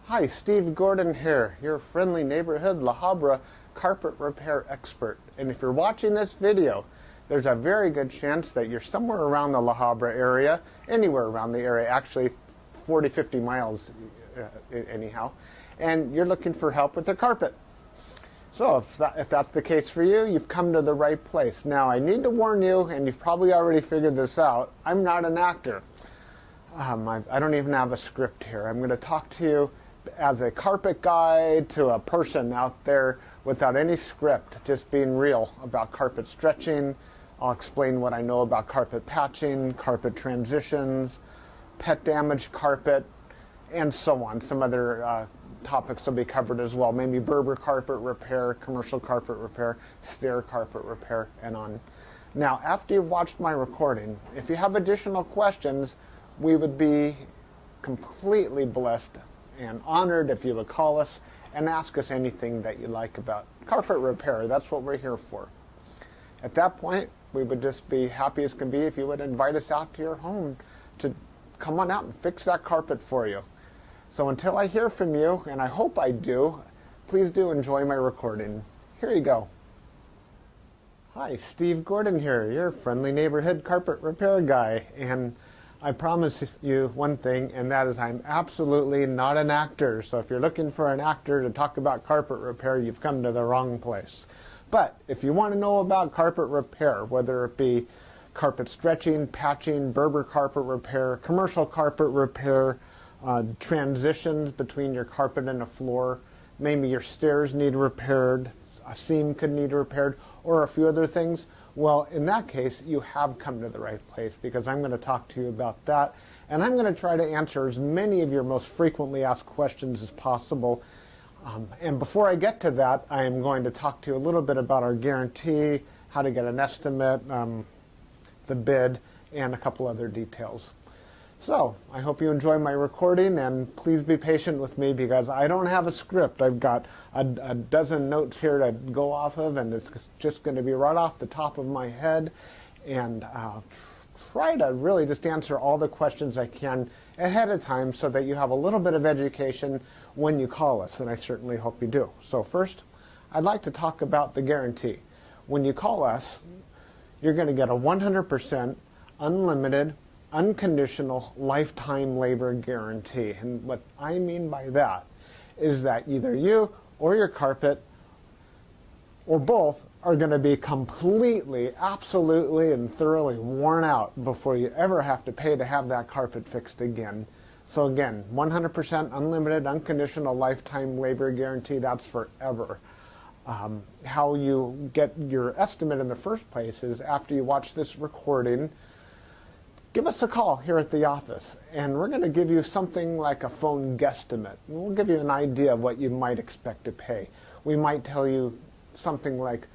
Hi, Steve Gordon here, your friendly neighborhood La Habra carpet repair expert. And if you're watching this video, there's a very good chance that you're somewhere around the La Habra area, anywhere around the area, actually 40, 50 miles anyhow, and you're looking for help with the carpet. So if that's the case for you, you've come to the right place. Now, I need to warn you, and you've probably already figured this out, I'm not an actor. I don't even have a script here. I'm going to talk to you as a carpet guy to a person out there without any script, just being real about carpet stretching. I'll explain what I know about carpet patching, carpet transitions, pet damaged carpet, and so on. Some other topics will be covered as well. Maybe Berber carpet repair, commercial carpet repair, stair carpet repair, and on. Now, after you've watched my recording, if you have additional questions, we would be completely blessed and honored if you would call us and ask us anything that you like about carpet repair. That's what we're here for. At that point, we would just be happy as can be if you would invite us out to your home to come on out and fix that carpet for you. So until I hear from you, and I hope I do, please do enjoy my recording. Here you go. Hi, Steve Gordon here, your friendly neighborhood carpet repair guy. And I promise you one thing, and that is I'm absolutely not an actor. So if you're looking for an actor to talk about carpet repair, you've come to the wrong place. But if you want to know about carpet repair, whether it be carpet stretching, patching, Berber carpet repair, commercial carpet repair, transitions between your carpet and a floor, maybe your stairs need repaired, a seam could need repaired, or a few other things, well, in that case, you have come to the right place, because I'm going to talk to you about that, and I'm going to try to answer as many of your most frequently asked questions as possible. And before I get to that, I am going to talk to you a little bit about our guarantee, how to get an estimate, the bid, and a couple other details. So, I hope you enjoy my recording, and please be patient with me because I don't have a script. I've got a dozen notes here to go off of, and it's just going to be right off the top of my head, and I'll try to really just answer all the questions I can ahead of time so that you have a little bit of education when you call us, and I certainly hope you do. So first, I'd like to talk about the guarantee. When you call us, you're going to get a 100% unlimited unconditional lifetime labor guarantee. And what I mean by that is that either you or your carpet or both are going to be completely, absolutely, and thoroughly worn out before you ever have to pay to have that carpet fixed again. So again, 100% unlimited unconditional lifetime labor guarantee, that's forever. How you get your estimate in the first place is after you watch this recording, give us a call here at the office, and we're going to give you something like a phone guesstimate. We'll give you an idea of what you might expect to pay. We might tell you something like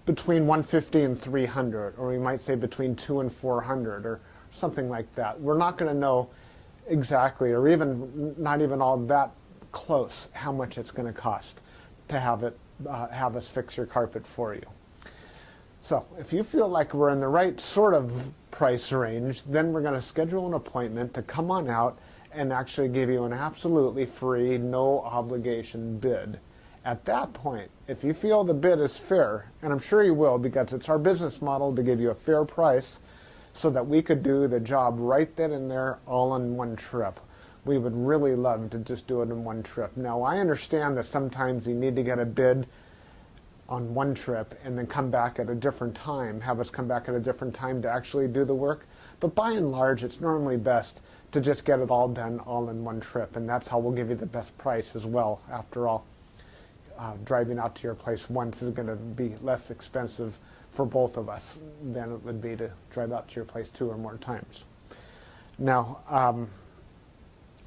between $150 and $300, or we might say between $200 and $400, or something like that. We're not going to know exactly, or even not even all that close, how much it's going to cost to have us fix your carpet for you. So if you feel like we're in the right sort of price range, then we're going to schedule an appointment to come on out and actually give you an absolutely free, no obligation bid. At that point, if you feel the bid is fair, and I'm sure you will because it's our business model to give you a fair price so that we could do the job right then and there all in one trip. We would really love to just do it in one trip. Now, I understand that sometimes you need to get a bid on one trip and then come back at a different time, have us come back at a different time to actually do the work. But by and large, it's normally best to just get it all done all in one trip, and that's how we'll give you the best price as well. After all, driving out to your place once is going to be less expensive for both of us than it would be to drive out to your place 2 or more times. Now,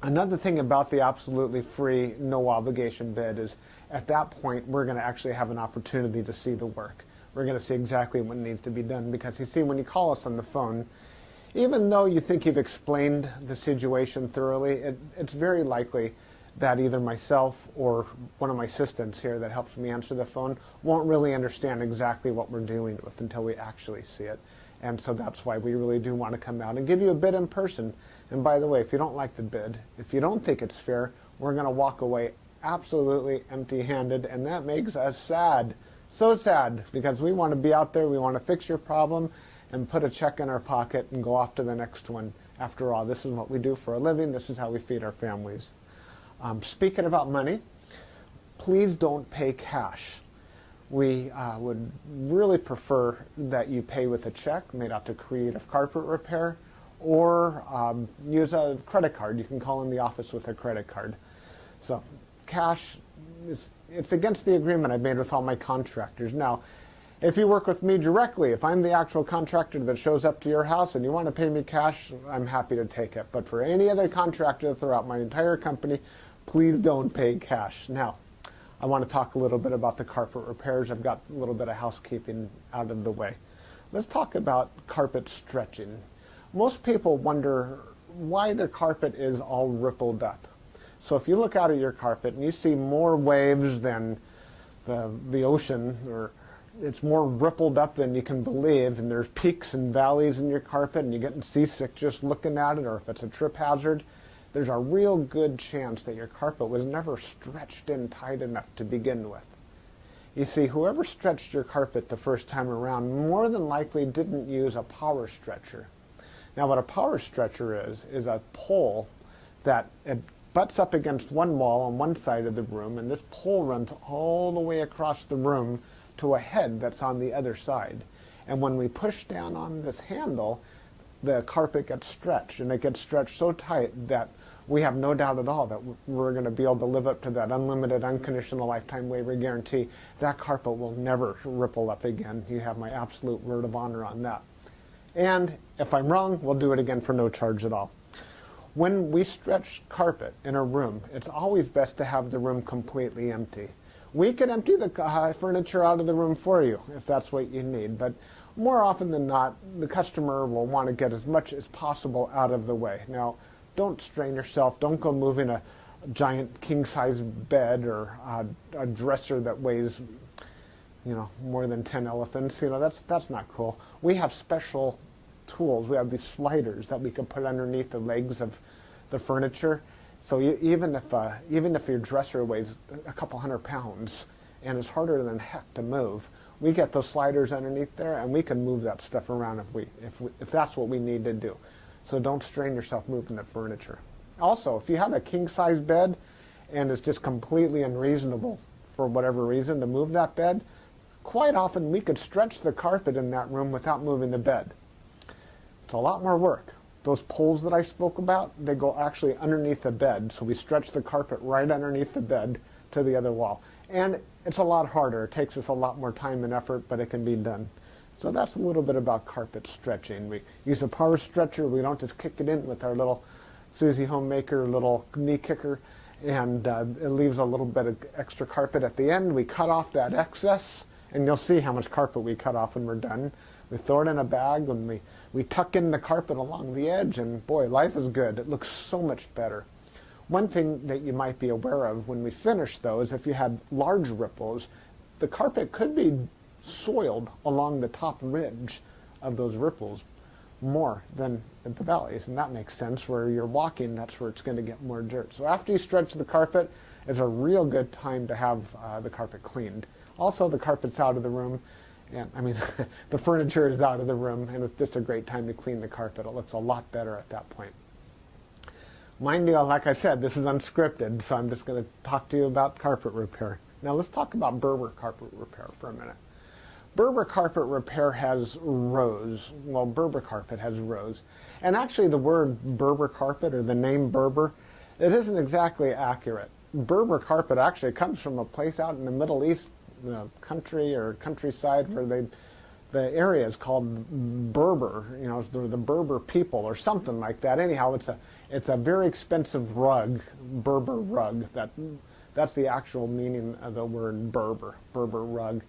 another thing about the absolutely free, no obligation bid is at that point we're going to actually have an opportunity to see the work. We're going to see exactly what needs to be done because you see, when you call us on the phone, even though you think you've explained the situation thoroughly, it's very likely that either myself or one of my assistants here that helps me answer the phone won't really understand exactly what we're dealing with until we actually see it. And so that's why we really do want to come out and give you a bid in person And by the way, if you don't like the bid, if you don't think it's fair, we're going to walk away absolutely empty-handed, and that makes us sad. So sad, because we want to be out there, we want to fix your problem and put a check in our pocket and go off to the next one. After all, this is what we do for a living. This is how we feed our families. Speaking about money, please don't pay cash. We would really prefer that you pay with a check made out to Creative Carpet Repair, or use a credit card. You can call in the office with a credit card. So cash, it's against the agreement I made with all my contractors. Now, if you work with me directly, if I'm the actual contractor that shows up to your house and you want to pay me cash, I'm happy to take it. But for any other contractor throughout my entire company, please don't pay cash. Now, I want to talk a little bit about the carpet repairs. I've got a little bit of housekeeping out of the way. Let's talk about carpet stretching. Most people wonder why their carpet is all rippled up. So if you look out at your carpet and you see more waves than the ocean, or it's more rippled up than you can believe, and there's peaks and valleys in your carpet and you're getting seasick just looking at it, or if it's a trip hazard, there's a real good chance that your carpet was never stretched in tight enough to begin with. You see, whoever stretched your carpet the first time around more than likely didn't use a power stretcher. Now, what a power stretcher is a pole that it butts up against one wall on one side of the room, and this pole runs all the way across the room to a head that's on the other side. And when we push down on this handle, the carpet gets stretched, and it gets stretched so tight that we have no doubt at all that we're going to be able to live up to that unlimited, unconditional lifetime waiver guarantee. That carpet will never ripple up again. You have my absolute word of honor on that. And if I'm wrong, we'll do it again for no charge at all. When we stretch carpet in a room, it's always best to have the room completely empty. We could empty the furniture out of the room for you if that's what you need, but more often than not, the customer will want to get as much as possible out of the way. Now, don't strain yourself. Don't go moving a giant king-size bed or a dresser that weighs, more than 10 elephants. That's not cool. We have special tools. We have these sliders that we can put underneath the legs of the furniture. So even if your dresser weighs a couple hundred pounds and is harder than heck to move, we get those sliders underneath there, and we can move that stuff around if that's what we need to do. So don't strain yourself moving the furniture. Also, if you have a king-size bed and it's just completely unreasonable for whatever reason to move that bed, quite often we could stretch the carpet in that room without moving the bed. It's a lot more work. Those poles that I spoke about, they go actually underneath the bed, so we stretch the carpet right underneath the bed to the other wall. And it's a lot harder. It takes us a lot more time and effort, but it can be done. So that's a little bit about carpet stretching. We use a power stretcher. We don't just kick it in with our little Susie Homemaker little knee kicker, and it leaves a little bit of extra carpet at the end. We cut off that excess, and you'll see how much carpet we cut off when we're done. We throw it in a bag, and we tuck in the carpet along the edge, and boy, life is good. It looks so much better. One thing that you might be aware of when we finish though is if you had large ripples, the carpet could be soiled along the top ridge of those ripples more than at the valleys, and that makes sense. Where you're walking, that's where it's going to get more dirt. So after you stretch the carpet is a real good time to have the carpet cleaned. Also, the carpet's out of the room, and the furniture is out of the room, and it's just a great time to clean the carpet. It looks a lot better at that point. Mind you, like I said, this is unscripted, so I'm just going to talk to you about carpet repair. Now let's talk about Berber carpet repair for a minute. Berber carpet repair has rows. Well, Berber carpet has rows. And actually the word Berber carpet, or the name Berber, it isn't exactly accurate. Berber carpet actually comes from a place out in the Middle East, country or countryside, where the area is called Berber, the Berber people or something like that. Anyhow, it's a very expensive rug, Berber rug. That's the actual meaning of the word Berber rug.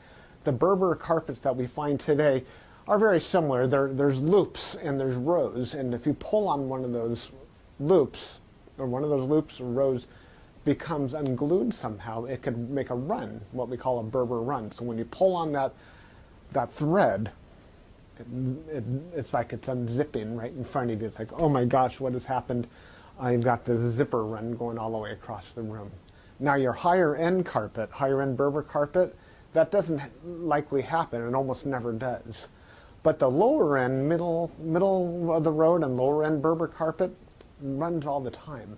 The Berber carpets that we find today are very similar. There's loops and there's rows, and if you pull on one of those loops, or rows becomes unglued somehow, it could make a run, what we call a Berber run. So when you pull on that thread, it's like it's unzipping right in front of you. It's like, oh my gosh, what has happened? I've got this zipper run going all the way across the room. Now your higher end carpet, higher end Berber carpet, that doesn't likely happen. It almost never does. But the lower end, middle of the road and lower end Berber carpet runs all the time.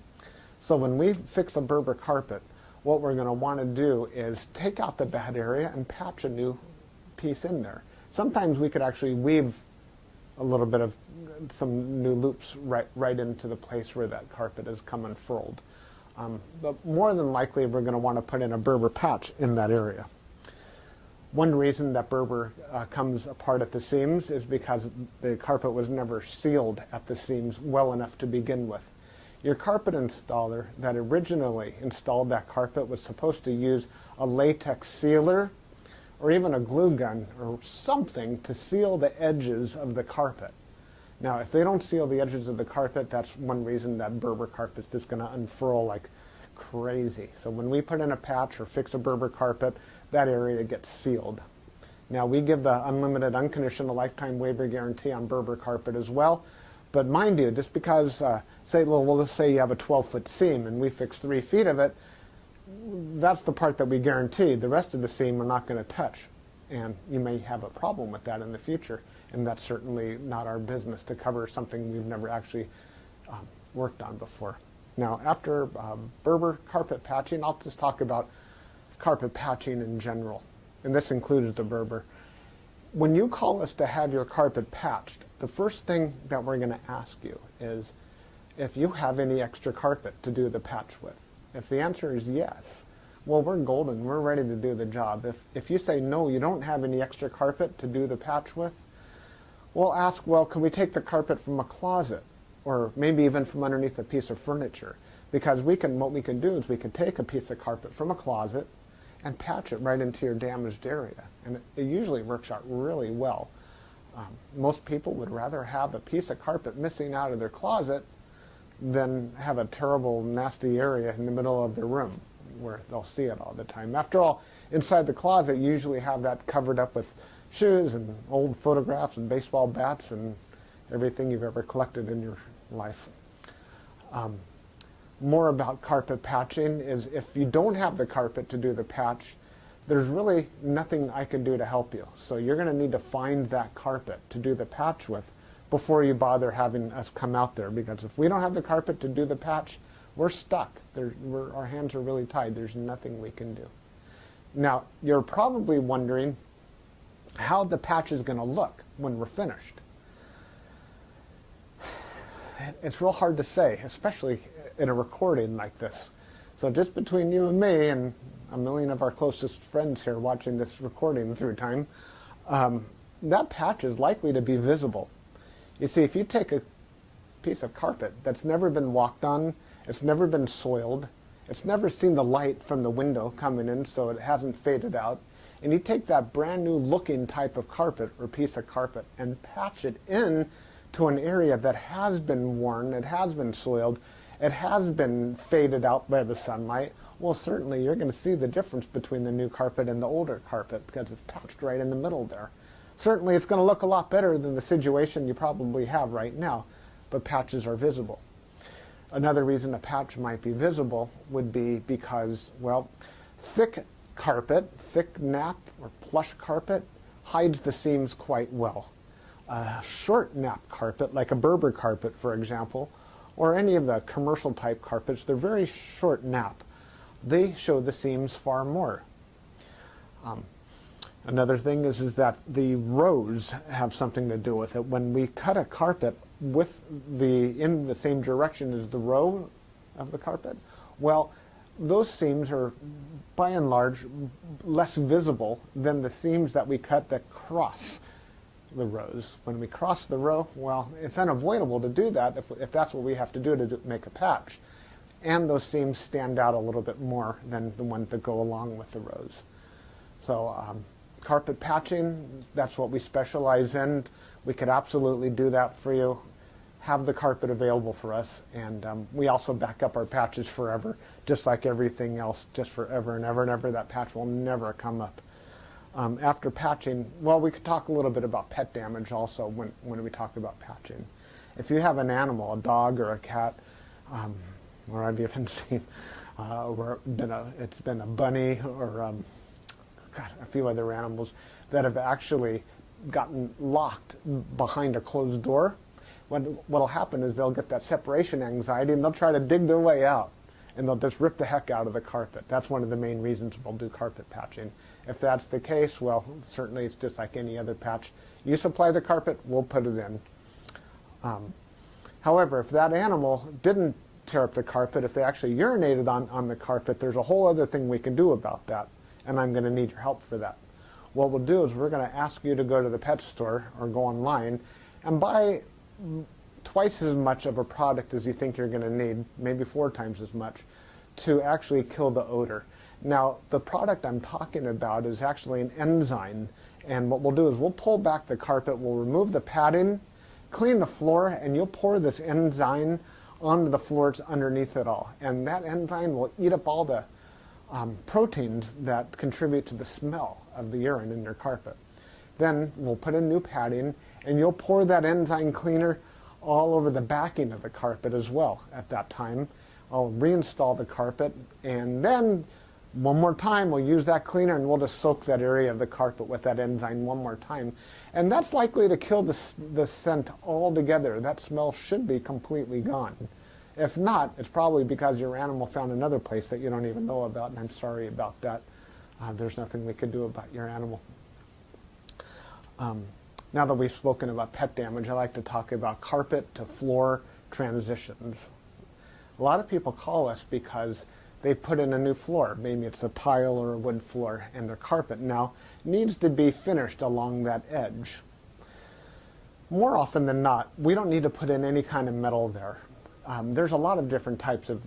So when we fix a Berber carpet, what we're going to want to do is take out the bad area and patch a new piece in there. Sometimes we could actually weave a little bit of some new loops right into the place where that carpet has come unfurled. But more than likely, we're going to want to put in a Berber patch in that area. One reason that Berber comes apart at the seams is because the carpet was never sealed at the seams well enough to begin with. Your carpet installer that originally installed that carpet was supposed to use a latex sealer or even a glue gun or something to seal the edges of the carpet. Now, if they don't seal the edges of the carpet, that's one reason that Berber carpet is just going to unfurl like crazy. So when we put in a patch or fix a Berber carpet, that area gets sealed. Now, we give the unlimited, unconditional lifetime waiver guarantee on Berber carpet as well. But mind you, just because, let's say you have a 12-foot seam and we fix 3 feet of it, that's the part that we guarantee. The rest of the seam we're not going to touch. And you may have a problem with that in the future. And that's certainly not our business to cover something we've never actually worked on before. Now, after Berber carpet patching, I'll just talk about carpet patching in general. And this includes the Berber. When you call us to have your carpet patched, the first thing that we're going to ask you is if you have any extra carpet to do the patch with. If the answer is yes, well, we're golden. We're ready to do the job. If you say no, you don't have any extra carpet to do the patch with, we'll ask, well, can we take the carpet from a closet or maybe even from underneath a piece of furniture? Because what we can do is we can take a piece of carpet from a closet and patch it right into your damaged area. And it usually works out really well. Most people would rather have a piece of carpet missing out of their closet than have a terrible, nasty area in the middle of their room where they'll see it all the time. After all, inside the closet, you usually have that covered up with shoes and old photographs and baseball bats and everything you've ever collected in your life. More about carpet patching is if you don't have the carpet to do the patch, there's really nothing I can do to help you. So you're going to need to find that carpet to do the patch with before you bother having us come out there, because if we don't have the carpet to do the patch, we're stuck. Our hands are really tied. There's nothing we can do. Now, you're probably wondering how the patch is going to look when we're finished. It's real hard to say, especially in a recording like this. So just between you and me and a million of our closest friends here watching this recording through time, that patch is likely to be visible. You see, if you take a piece of carpet that's never been walked on, it's never been soiled, it's never seen the light from the window coming in so it hasn't faded out, and you take that brand new looking type of carpet or piece of carpet and patch it in to an area that has been worn, it has been soiled, it has been faded out by the sunlight, well, certainly you're going to see the difference between the new carpet and the older carpet because it's patched right in the middle there. Certainly it's going to look a lot better than the situation you probably have right now, but patches are visible. Another reason a patch might be visible would be because, well, thick carpet, thick nap or plush carpet hides the seams quite well. A short nap carpet, like a Berber carpet, for example, or any of the commercial type carpets, they're very short nap. They show the seams far more. Another thing is that the rows have something to do with it. When we cut a carpet in the same direction as the row of the carpet, well, those seams are by and large less visible than the seams that we cut that cross the rows. When we cross the row, well, it's unavoidable to do that if that's what we have to do to make a patch. And those seams stand out a little bit more than the ones that go along with the rows. So carpet patching, that's what we specialize in. We could absolutely do that for you. Have the carpet available for us, and we also back up our patches forever, just like everything else, just forever and ever and ever. That patch will never come up. After patching, well, we could talk a little bit about pet damage also when we talk about patching. If you have an animal, a dog or a cat, or I've even seen where it's been a bunny or a few other animals that have actually gotten locked behind a closed door, what'll happen is they'll get that separation anxiety and they'll try to dig their way out and they'll just rip the heck out of the carpet. That's one of the main reasons we'll do carpet patching. If that's the case, well, certainly it's just like any other patch. You supply the carpet, we'll put it in. However, if that animal didn't tear up the carpet, if they actually urinated on the carpet, there's a whole other thing we can do about that, and I'm going to need your help for that. What we'll do is we're going to ask you to go to the pet store or go online and buy twice as much of a product as you think you're going to need, maybe 4 times as much, to actually kill the odor. Now, the product I'm talking about is actually an enzyme, and what we'll do is we'll pull back the carpet, we'll remove the padding, clean the floor, and you'll pour this enzyme onto the floors underneath it all. And that enzyme will eat up all the proteins that contribute to the smell of the urine in your carpet. Then we'll put in new padding, and you'll pour that enzyme cleaner all over the backing of the carpet as well at that time. I'll reinstall the carpet, and then one more time we'll use that cleaner and we'll just soak that area of the carpet with that enzyme one more time. And that's likely to kill the scent altogether. That smell should be completely gone. If not, it's probably because your animal found another place that you don't even know about, and I'm sorry about that. There's nothing we could do about your animal. Now that we've spoken about pet damage, I like to talk about carpet to floor transitions. A lot of people call us because they've put in a new floor. Maybe it's a tile or a wood floor, and their carpet now needs to be finished along that edge. More often than not, we don't need to put in any kind of metal there. There's a lot of different types of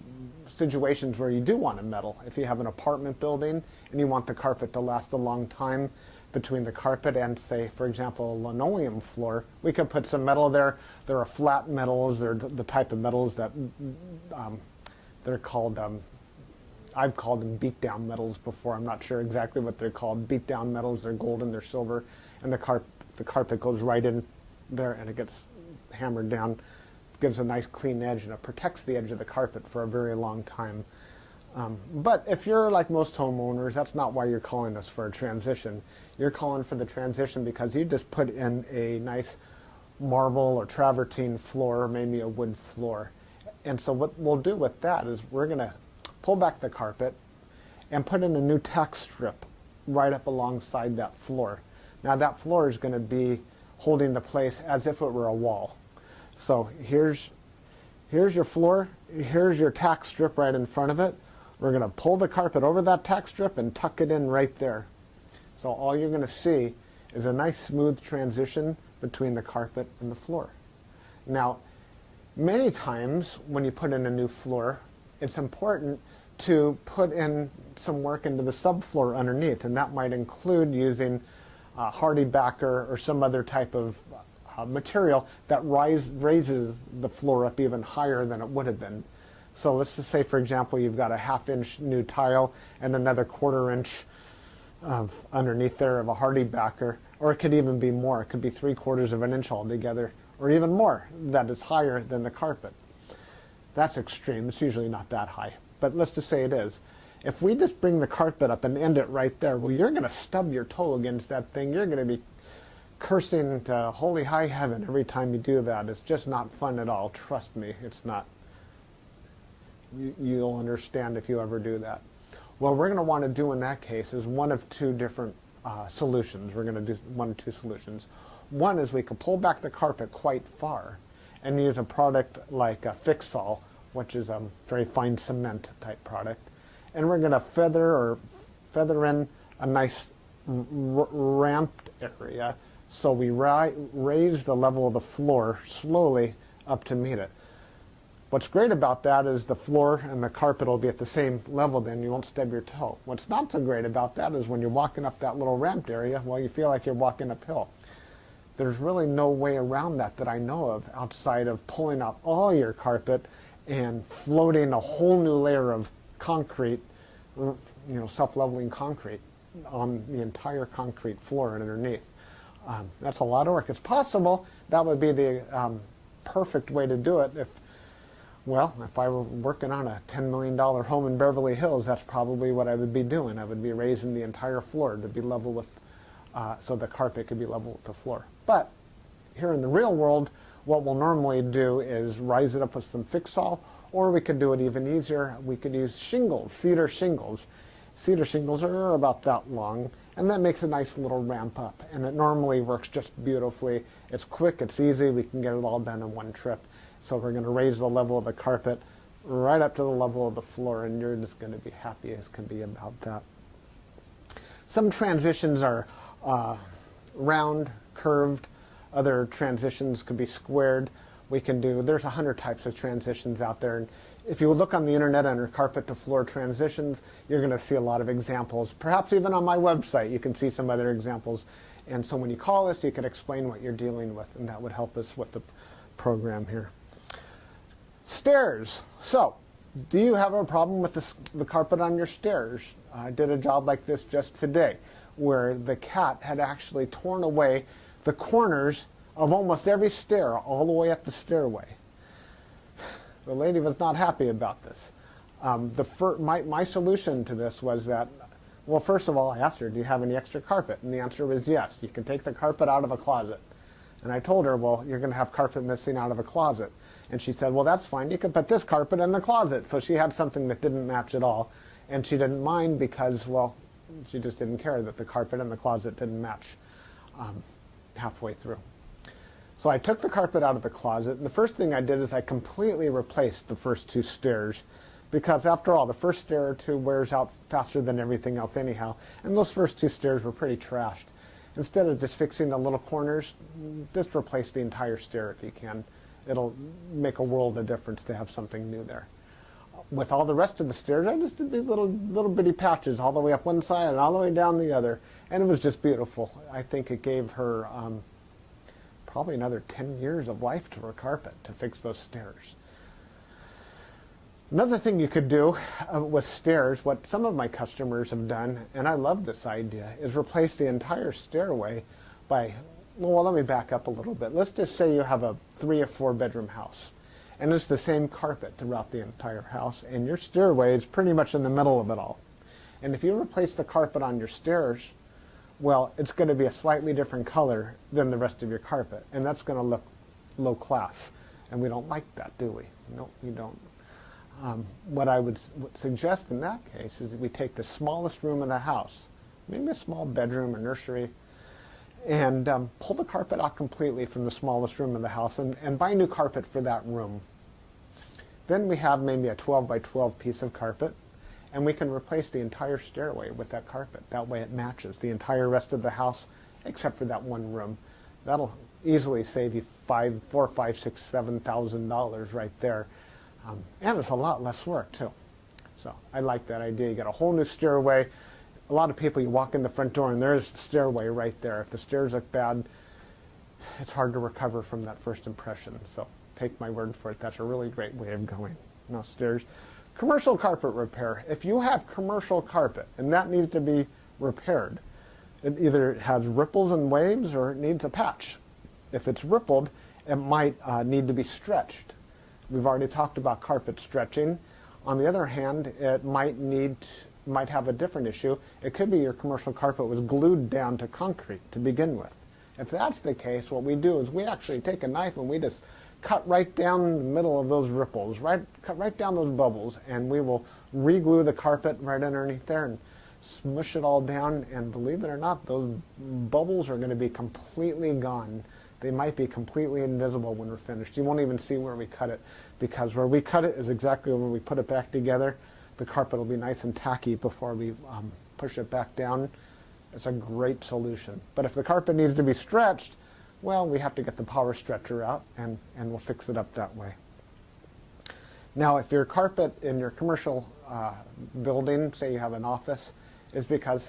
situations where you do want a metal. If you have an apartment building and you want the carpet to last a long time between the carpet and, say, for example, a linoleum floor, we can put some metal there. There are flat metals. They're the type of metals that they're called, I've called them beat-down metals before. I'm not sure exactly what they're called. Beat-down metals, they're golden, they're silver, and the carpet goes right in there and it gets hammered down. Gives a nice clean edge, and it protects the edge of the carpet for a very long time. But if you're like most homeowners, that's not why you're calling us for a transition. You're calling for the transition because you just put in a nice marble or travertine floor, or maybe a wood floor. And so what we'll do with that is we're going to pull back the carpet and put in a new tack strip right up alongside that floor. Now that floor is going to be holding the place as if it were a wall. So here's your floor, here's your tack strip right in front of it. We're going to pull the carpet over that tack strip and tuck it in right there. So all you're going to see is a nice smooth transition between the carpet and the floor. Now, many times when you put in a new floor, it's important to put in some work into the subfloor underneath, and that might include using hardy backer or some other type of material that raises the floor up even higher than it would have been. So let's just say, for example, you've got a 1/2 inch new tile and another 1/4 inch of underneath there of a hardy backer, or it could even be more. It could be 3/4 of an inch altogether, or even more, that is higher than the carpet. That's extreme. It's usually not that high, but let's just say it is. If we just bring the carpet up and end it right there, well, you're going to stub your toe against that thing. You're going to be cursing to holy high heaven every time you do that. It's just not fun at all. Trust me, it's not. You'll understand if you ever do that. What we're going to want to do in that case is one of 2 different solutions. We're going to do 1 of 2 solutions. One is we can pull back the carpet quite far and use a product like a Fix-All, which is a very fine cement type product. And we're going to feather in a nice ramped area, so we raise the level of the floor slowly up to meet it. What's great about that is the floor and the carpet will be at the same level, then you won't stub your toe. What's not so great about that is when you're walking up that little ramped area, well, you feel like you're walking uphill. There's really no way around that I know of outside of pulling out all your carpet and floating a whole new layer of concrete, self-leveling concrete. on the entire concrete floor underneath. That's a lot of work. It's possible that would be the perfect way to do it if I were working on a $10 million home in Beverly Hills. That's probably what I would be doing. I would be raising the entire floor to be level with, so the carpet could be level with the floor. But here in the real world, what we'll normally do is rise it up with some fix-all, or we could do it even easier. We could use shingles, cedar shingles. Cedar shingles are about that long, and that makes a nice little ramp up. And it normally works just beautifully. It's quick, it's easy, we can get it all done in one trip. So we're going to raise the level of the carpet right up to the level of the floor, and you're just going to be happy as can be about that. Some transitions are round, curved. Other transitions could be squared. There's 100 types of transitions out there. And if you look on the internet under carpet to floor transitions, you're going to see a lot of examples. Perhaps even on my website, you can see some other examples. And so when you call us, you can explain what you're dealing with, and that would help us with the program here. Stairs. So, do you have a problem with the carpet on your stairs? I did a job like this just today, where the cat had actually torn away the corners of almost every stair all the way up the stairway. The lady was not happy about this. My solution to this was that, well, first of all, I asked her, do you have any extra carpet? And the answer was yes. You can take the carpet out of a closet. And I told her, well, you're going to have carpet missing out of a closet. And she said, well, that's fine. You can put this carpet in the closet. So she had something that didn't match at all. And she didn't mind because, well, she just didn't care that the carpet in the closet didn't match halfway through. So I took the carpet out of the closet, and the first thing I did is I completely replaced the first two stairs, because after all, the first stair or two wears out faster than everything else anyhow, and those first two stairs were pretty trashed. Instead of just fixing the little corners, just replace the entire stair if you can. It'll make a world of difference to have something new there. With all the rest of the stairs, I just did these little bitty patches all the way up one side and all the way down the other, and it was just beautiful. I think it gave her probably another 10 years of life to her carpet to fix those stairs. Another thing you could do with stairs, what some of my customers have done, and I love this idea, is replace the entire stairway by, well, let me back up a little bit. Let's just say you have a 3 or 4 bedroom house, and it's the same carpet throughout the entire house, and your stairway is pretty much in the middle of it all. And if you replace the carpet on your stairs, well, it's going to be a slightly different color than the rest of your carpet, and that's going to look low class, and we don't like that, do we? No, we don't. What I would suggest in that case is that we take the smallest room in the house, maybe a small bedroom or nursery, and pull the carpet out completely from the smallest room in the house and buy new carpet for that room. Then we have maybe a 12 by 12 piece of carpet, and we can replace the entire stairway with that carpet. That way it matches the entire rest of the house except for that one room. That'll easily save you $4,000, $5,000, $6,000, $7,000 right there. And it's a lot less work too. So I like that idea. You got a whole new stairway. A lot of people, you walk in the front door and there's the stairway right there. If the stairs look bad, it's hard to recover from that first impression. So take my word for it. That's a really great way of going. No stairs. Commercial carpet repair. If you have commercial carpet and that needs to be repaired, it either has ripples and waves or it needs a patch. If it's rippled, it might need to be stretched. We've already talked about carpet stretching. On the other hand, it might have a different issue. It could be your commercial carpet was glued down to concrete to begin with. If that's the case, what we do is we actually take a knife and we just cut right down the middle of those ripples, cut right down those bubbles, and we will re-glue the carpet right underneath there and smush it all down, and believe it or not, those bubbles are going to be completely gone. They might be completely invisible when we're finished. You won't even see where we cut it, because where we cut it is exactly where we put it back together. The carpet will be nice and tacky before we push it back down. It's a great solution. But if the carpet needs to be stretched, well, we have to get the power stretcher out, and we'll fix it up that way. Now, if your carpet in your commercial building, say you have an office, is because,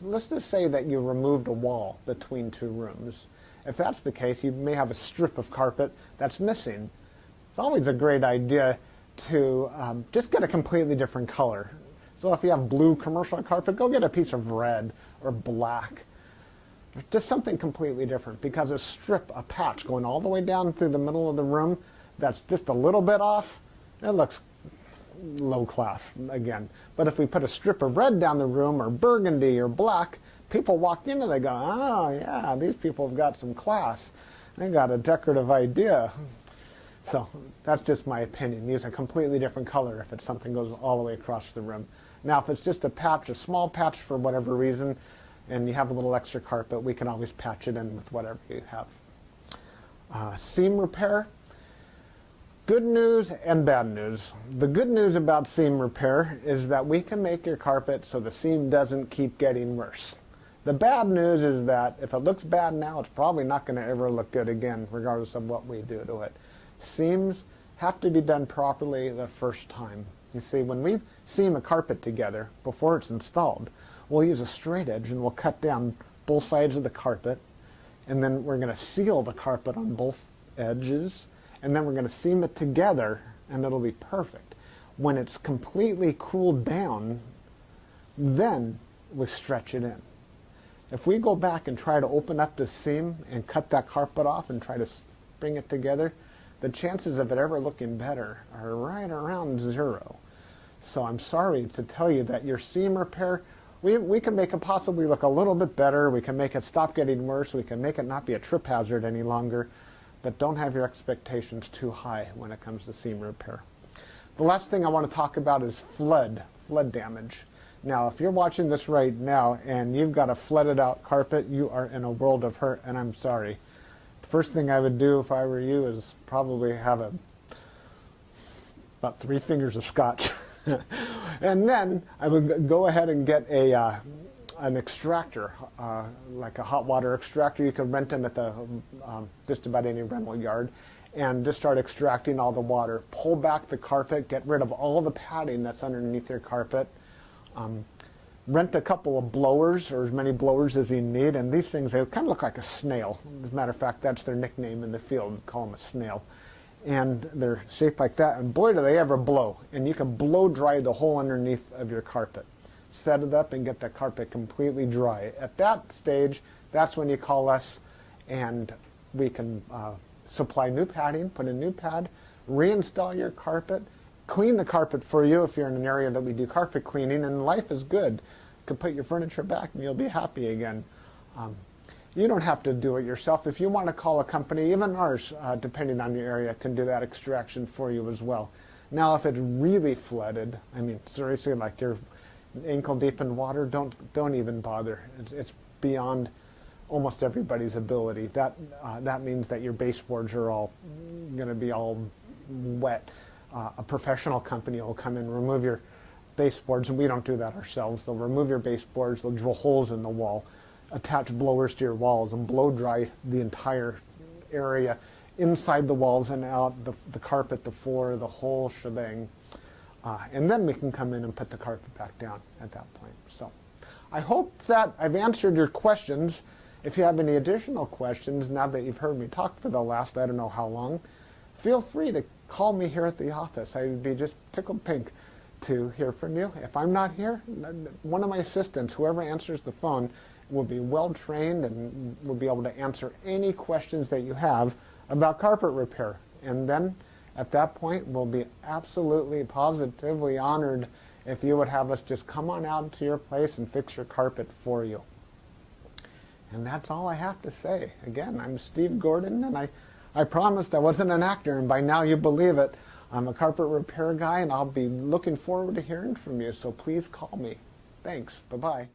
let's just say that you removed a wall between two rooms. If that's the case, you may have a strip of carpet that's missing. It's always a great idea to just get a completely different color. So if you have blue commercial carpet, go get a piece of red or black. Just something completely different, because a patch going all the way down through the middle of the room that's just a little bit off, it looks low class again. But if we put a strip of red down the room, or burgundy or black, people walk in and they go, oh yeah, these people have got some class. They got a decorative idea. So that's just my opinion. Use a completely different color if it's something goes all the way across the room. Now if it's just a patch, a small patch for whatever reason, and you have a little extra carpet, we can always patch it in with whatever you have. Seam repair. Good news and bad news. The good news about seam repair is that we can make your carpet so the seam doesn't keep getting worse. The bad news is that if it looks bad now, it's probably not going to ever look good again, regardless of what we do to it. Seams have to be done properly the first time. You see, when we seam a carpet together before it's installed, we'll use a straight edge and we'll cut down both sides of the carpet, and then we're going to seal the carpet on both edges, and then we're going to seam it together, and it'll be perfect. When it's completely cooled down, then we stretch it in. If we go back and try to open up the seam and cut that carpet off and try to bring it together, the chances of it ever looking better are right around 0. So I'm sorry to tell you that your seam repair, we can make it possibly look a little bit better. We can make it stop getting worse. We can make it not be a trip hazard any longer. But don't have your expectations too high when it comes to seam repair. The last thing I want to talk about is flood damage. Now, if you're watching this right now and you've got a flooded out carpet, you are in a world of hurt, and I'm sorry. The first thing I would do if I were you is probably have about 3 fingers of scotch. And then I would go ahead and get an extractor, like a hot water extractor. You can rent them at the just about any rental yard, and just start extracting all the water. Pull back the carpet, get rid of all the padding that's underneath your carpet. Rent a couple of blowers, or as many blowers as you need, and these things, they kind of look like a snail. As a matter of fact, that's their nickname in the field. We call them a snail. And they're shaped like that, and boy do they ever blow. And you can blow dry the whole underneath of your carpet. Set it up and get the carpet completely dry. At that stage, that's when you call us, and we can supply new padding, put in new pad, reinstall your carpet, clean the carpet for you if you're in an area that we do carpet cleaning, and life is good. You can put your furniture back and you'll be happy again. You don't have to do it yourself. If you want to call a company, even ours, depending on your area, can do that extraction for you as well. Now, if it's really flooded, I mean, seriously, like you're ankle deep in water, don't even bother. It's beyond almost everybody's ability. That means that your baseboards are all going to be all wet. A professional company will come in, remove your baseboards, and we don't do that ourselves. They'll remove your baseboards, they'll drill holes in the wall, attach blowers to your walls, and blow dry the entire area, inside the walls and out, the carpet, the floor, the whole shebang. And then we can come in and put the carpet back down at that point. So I hope that I've answered your questions. If you have any additional questions, now that you've heard me talk for the last I don't know how long, feel free to call me here at the office. I would be just tickled pink to hear from you. If I'm not here, one of my assistants, whoever answers the phone, will be well trained and will be able to answer any questions that you have about carpet repair. And then at that point, we'll be absolutely positively honored if you would have us just come on out to your place and fix your carpet for you. And that's all I have to say. Again, I'm Steve Gordon, and I promised I wasn't an actor, and by now you believe it. I'm a carpet repair guy, and I'll be looking forward to hearing from you, so please call me. Thanks. Bye-bye.